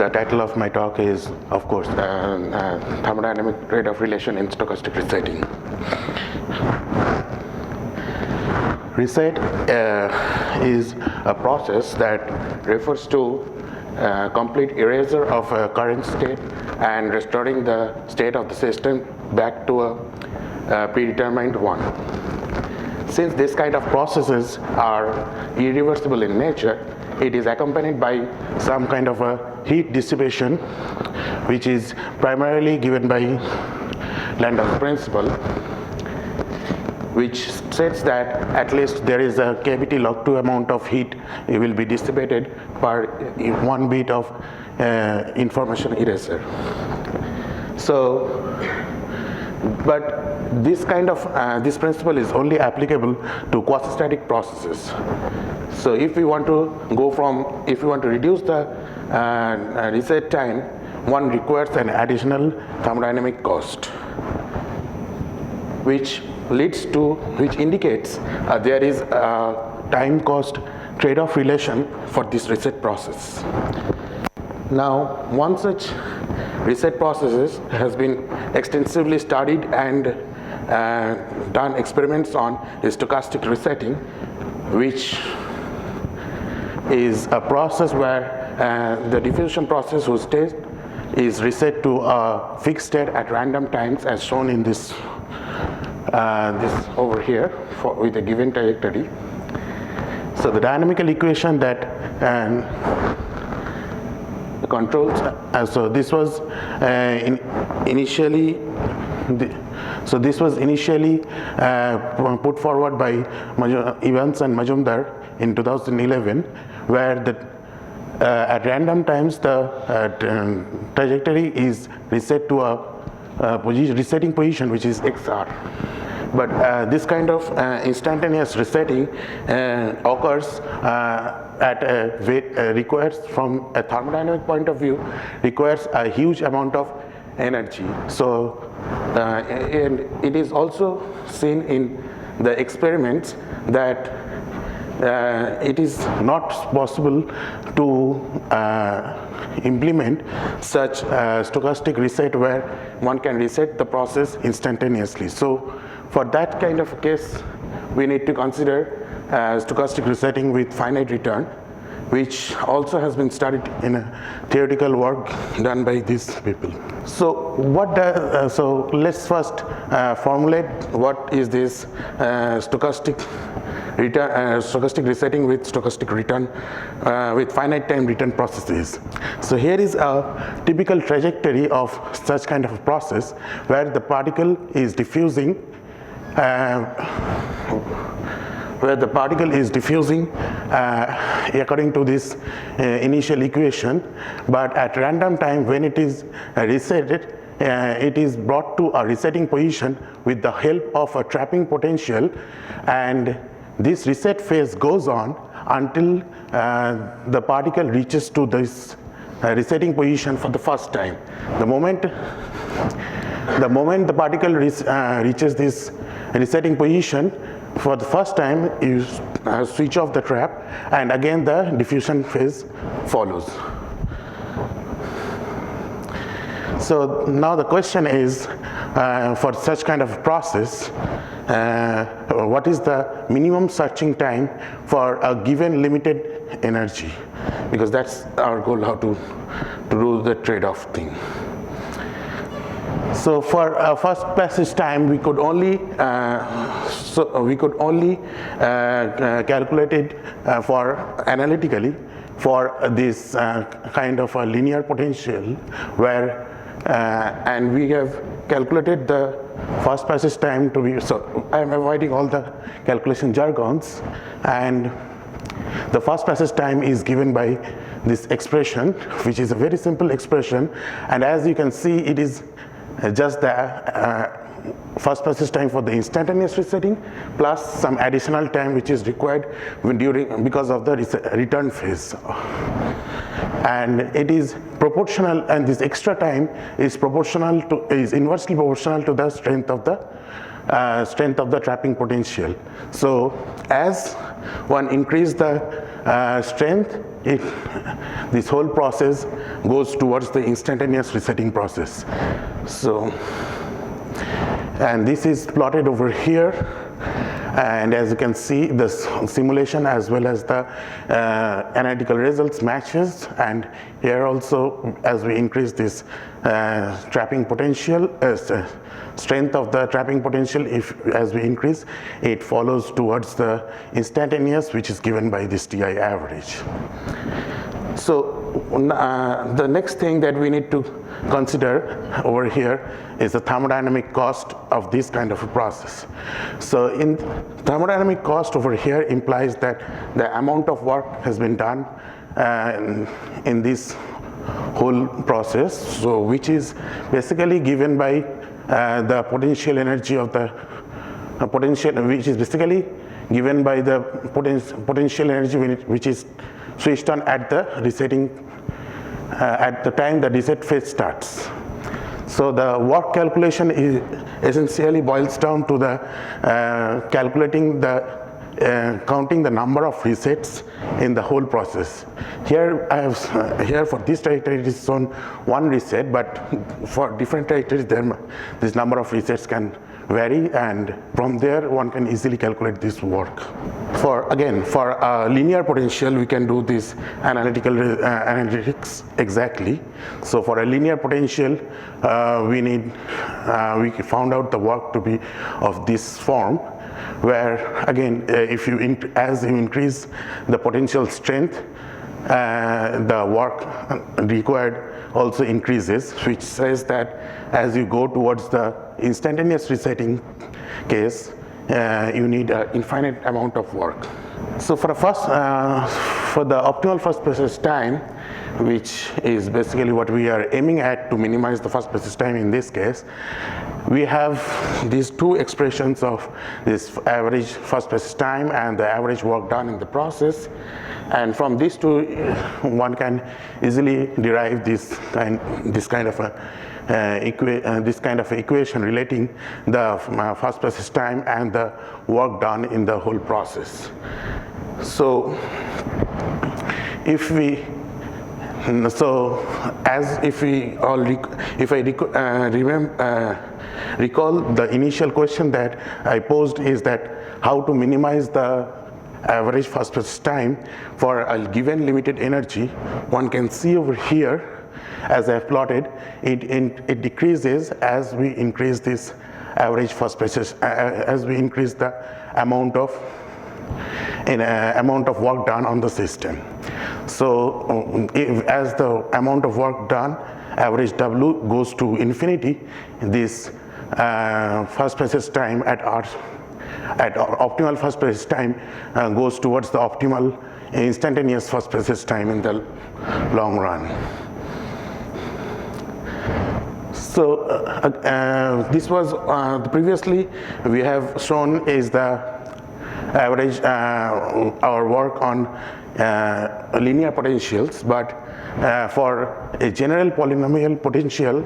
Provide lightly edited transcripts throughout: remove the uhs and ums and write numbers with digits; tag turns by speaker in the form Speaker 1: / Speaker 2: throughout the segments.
Speaker 1: The title of my talk is, of course, thermodynamic trade-off relation in stochastic resetting. Reset is a process that refers to complete erasure of a current state and restoring the state of the system back to a predetermined one. Since this kind of processes are irreversible in nature, it is accompanied by some kind of a heat dissipation, which is primarily given by Landau's principle, which states that at least there is a cavity log 2 amount of heat it will be dissipated per 1 bit of information erasure. So, but this kind of this principle is only applicable to quasi-static processes. So if we want to reduce the reset time, one requires an additional thermodynamic cost, which indicates there is a time cost trade-off relation for this reset process. Now, one such reset processes has been extensively studied and done experiments on is stochastic resetting, which is a process where the diffusion process whose state is reset to a fixed state at random times, as shown in this over here with a given trajectory. So the dynamical equation that controls. So this was initially put forward by Evans and Majumdar in 2011, where at random times the trajectory is reset to a resetting position which is XR. But this kind of instantaneous resetting occurs requires, from a thermodynamic point of view, requires a huge amount of energy. So and it is also seen in the experiments that it is not possible to implement such stochastic reset where one can reset the process instantaneously. So for that kind of a case, we need to consider stochastic resetting with finite return, which also has been studied in a theoretical work done by these people. So so let's first formulate what is this stochastic resetting with stochastic return with finite time return processes. So here is a typical trajectory of such kind of a process where the particle is diffusing according to this initial equation, but at random time when it is resetted, it is brought to a resetting position with the help of a trapping potential, and this reset phase goes on until the particle reaches to this resetting position for the first time. The moment the particle reaches this resetting position for the first time, you switch off the trap, and again the diffusion phase follows. So now the question is, for such kind of process, what is the minimum searching time for a given limited energy? Because that's our goal, how to do the trade-off thing. So for first passage time, we could only calculate it for analytically for this kind of a linear potential, where and we have calculated the first passage time to be. So I am avoiding all the calculation jargons, and the first passage time is given by this expression, which is a very simple expression, and as you can see, it is just the first passage time for the instantaneous resetting plus some additional time which is required because of the return phase, and it is proportional, and this extra time is inversely proportional to the strength of the trapping potential. So as one increase the strength, this whole process goes towards the instantaneous resetting process. So, and this is plotted over here, and as you can see, the simulation as well as the analytical results matches. And here also, as we increase this trapping potential, strength of the trapping potential, as we increase, it follows towards the instantaneous, which is given by this TI average. So the next thing that we need to consider over here is the thermodynamic cost of this kind of a process. So in thermodynamic cost over here implies that the amount of work has been done in this whole process, so which is basically given by the potential energy of the potential, which is basically given by the potential energy which is switched on at the resetting at the time the reset phase starts. So the work calculation is essentially boils down to the calculating the counting the number of resets in the whole process. Here I have here for this trajectory it is shown one reset, but for different trajectories this number of resets can vary, and from there one can easily calculate this work. For a linear potential we can do this analytics exactly. So for a linear potential we found out the work to be of this form, where again as you increase the potential strength, the work required also increases, which says that as you go towards the instantaneous resetting case, you need an infinite amount of work. So for the optimal first process time, which is basically what we are aiming at to minimize the first process time in this case, we have these two expressions of this average first process time and the average work done in the process, and from these two one can easily derive this kind of equation relating the first process time and the work done in the whole process. So if I recall the initial question that I posed is that how to minimize the average first process time for a given limited energy. One can see over here, as I have plotted, it decreases as we increase this average first process, as we increase the amount of work done on the system. So as the amount of work done, average W, goes to infinity, this first process time at optimal first process time goes towards the optimal instantaneous first process time in the long run. So this was previously we have shown is the average our work on linear potentials, but for a general polynomial potential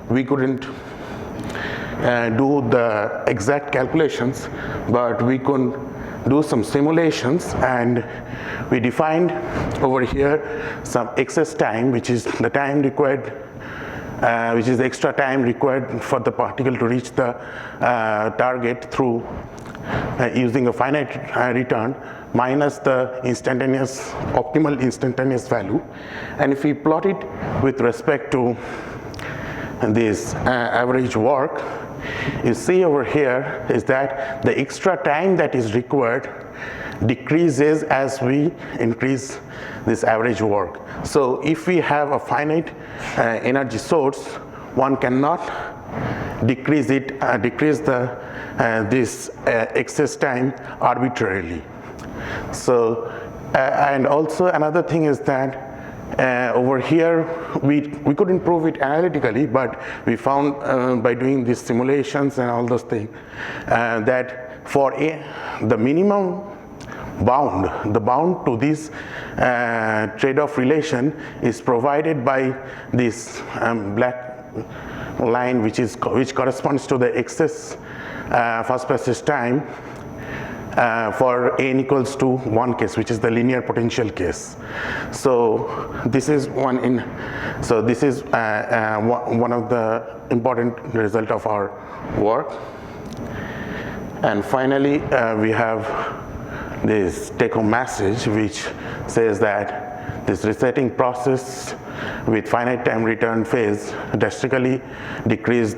Speaker 1: we couldn't do the exact calculations, but we could do some simulations, and we defined over here some excess time, which is the time required, which is the extra time required for the particle to reach the target through using a finite return minus the optimal instantaneous value. And if we plot it with respect to this average work, you see over here is that the extra time that is required decreases as we increase this average work. So if we have a finite energy source, one cannot decrease this excess time arbitrarily. So and also another thing is that over here we couldn't prove it analytically, but we found by doing these simulations and all those things that for the minimum bound, the bound to this trade-off relation is provided by this black line, which corresponds to the excess first process time, for n equals to 1 case, which is the linear potential case. So this is one of the important result of our work. And finally, we have this take-home message, which says that this resetting process with finite time return phase drastically changes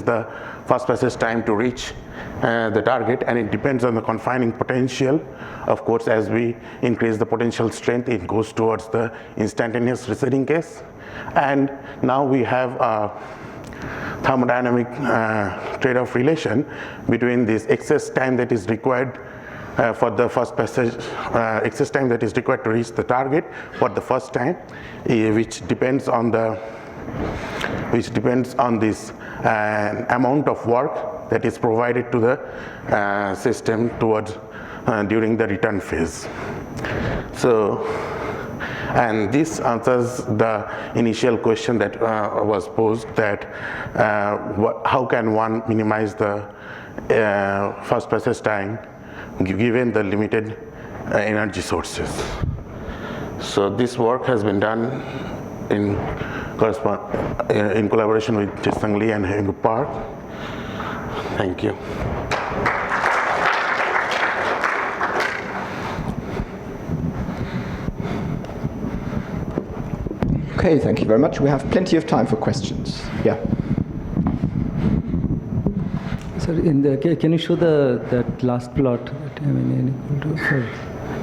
Speaker 1: the first passage time to reach the target, and it depends on the confining potential. Of course, as we increase the potential strength, it goes towards the instantaneous resetting case. And now we have a thermodynamic trade-off relation between this excess time that is required for the first passage, excess time that is required to reach the target for the first time, which depends on this amount of work that is provided to the system towards during the return phase. So, and this answers the initial question that was posed, that how can one minimize the first passage time given the limited energy sources. So this work has been done in collaboration with Jae-Sung Lee and Heng Park. Thank you.
Speaker 2: Okay, thank you very much. We have plenty of time for questions. Yeah.
Speaker 3: Sir, can you show that last plot? That, n equal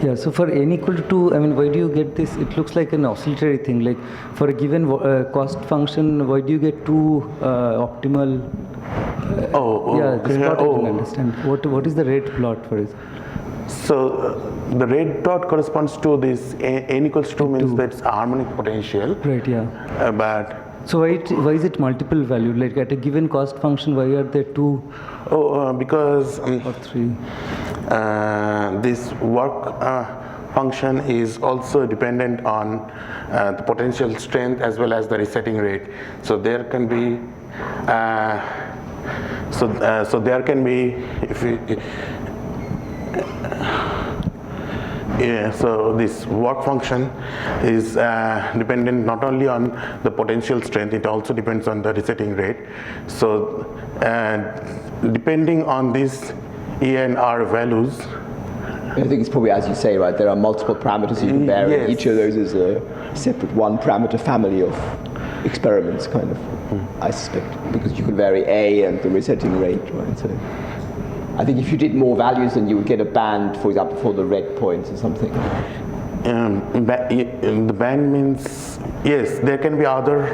Speaker 3: to, so for n equal to 2, why do you get this? It looks like an oscillatory thing. Like for a given cost function, why do you get two optimal? This plot I didn't understand. What is the red plot for it?
Speaker 1: So the red dot corresponds to this n equals to 2 means that's harmonic potential.
Speaker 3: Right. Yeah.
Speaker 1: But
Speaker 3: so why is it multiple value? Like at a given cost function, why are there two?
Speaker 1: Because
Speaker 3: or three.
Speaker 1: This work function is also dependent on the potential strength as well as the resetting rate. So there can be so this work function is dependent not only on the potential strength, it also depends on the resetting rate. So depending on these E and R values,
Speaker 2: I think it's probably as you say, right? There are multiple parameters you can vary. Yes. Each of those is a separate one parameter family of experiments, kind of, I suspect, because you could vary A and the resetting rate, right? So I think if you did more values, then you would get a band, for example, for the red points or something.
Speaker 1: The band means, yes, there can be other.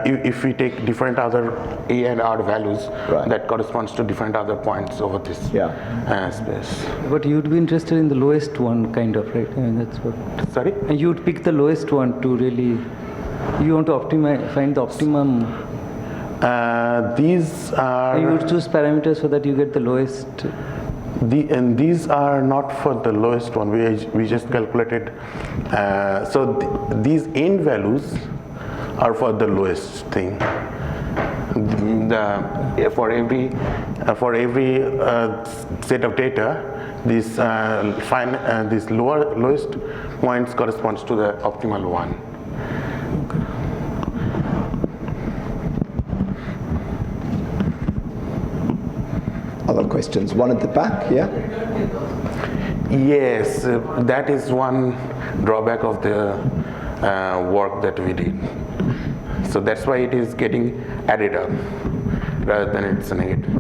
Speaker 1: If we take different other A and R values, right, that corresponds to different other points over this space.
Speaker 3: But you'd be interested in the lowest one, kind of, right? That's what.
Speaker 1: Sorry.
Speaker 3: And you'd pick the lowest one to really. You want to find the optimum.
Speaker 1: These are.
Speaker 3: You would choose parameters so that you get the lowest.
Speaker 1: And these are not for the lowest one. We just calculated. These n values are for the lowest thing. For every set of data, this this lowest points corresponds to the optimal one.
Speaker 2: Other questions? One at the back, yeah?
Speaker 1: Yes, that is one drawback of the work that we did. So that's why it is getting added up rather than it's a negative.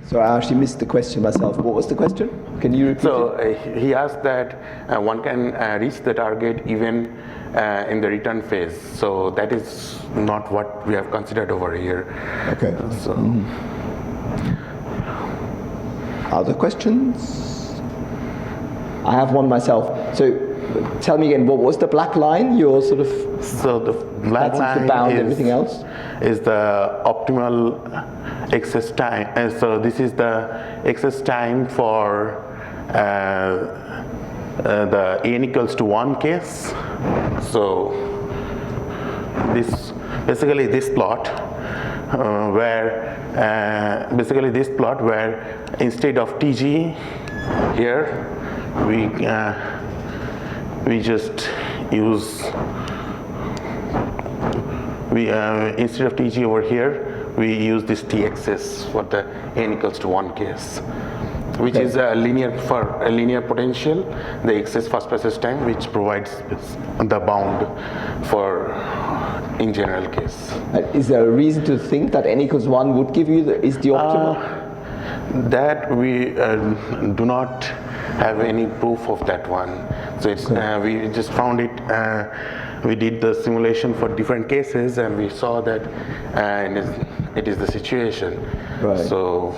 Speaker 2: So I actually missed the question myself. What was the question? Can you repeat
Speaker 1: it? He asked that one can reach the target even in the return phase. So that is not what we have considered over here.
Speaker 2: Okay.
Speaker 1: So.
Speaker 2: Other questions? I have one myself. So tell me again, what was the black line? Your sort of.
Speaker 1: So the black line
Speaker 2: bound everything else
Speaker 1: is the optimal excess time. And so this is the excess time for the n equals to 1 case. So this basically this plot where basically this plot where instead of TG here, we just use instead of TG over here, we use this TXS for the n equals to 1 case, which is a linear potential, the excess first passage time, which provides the bound for in general case.
Speaker 2: Is there a reason to think that n equals 1 would give you is the optimal?
Speaker 1: That we do not have any proof of that one. So it's, we just found it, we did the simulation for different cases and we saw that it is the situation.
Speaker 2: Right.
Speaker 1: So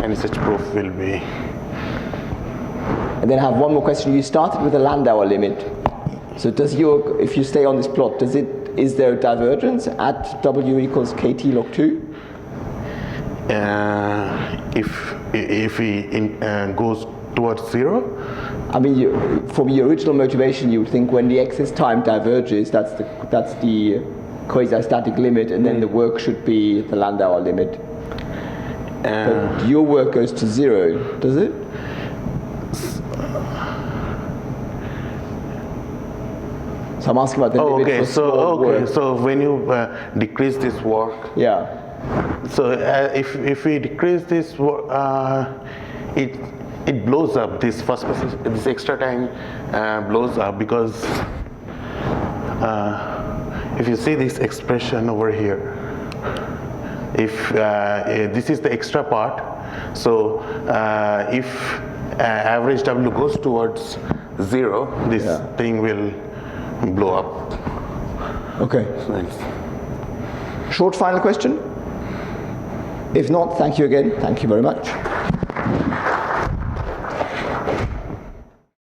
Speaker 1: any such proof will be.
Speaker 2: And then I have one more question. You started with a Landauer limit. So if you stay on this plot, is there a divergence at W equals KT log 2?
Speaker 1: If he goes towards 0?
Speaker 2: I mean, from your original motivation, you would think when the excess time diverges, that's the quasi-static limit, and then the work should be the Landauer limit. But your work goes to 0, does it? So I'm asking about the limit for small work.
Speaker 1: So when you decrease this work, so if we decrease this work, it blows up. This first passage, this extra time blows up because if you see this expression over here, if this is the extra part, so if average W goes towards 0, this thing will blow up.
Speaker 2: Okay. Short final question? If not, thank you again. Thank you very much.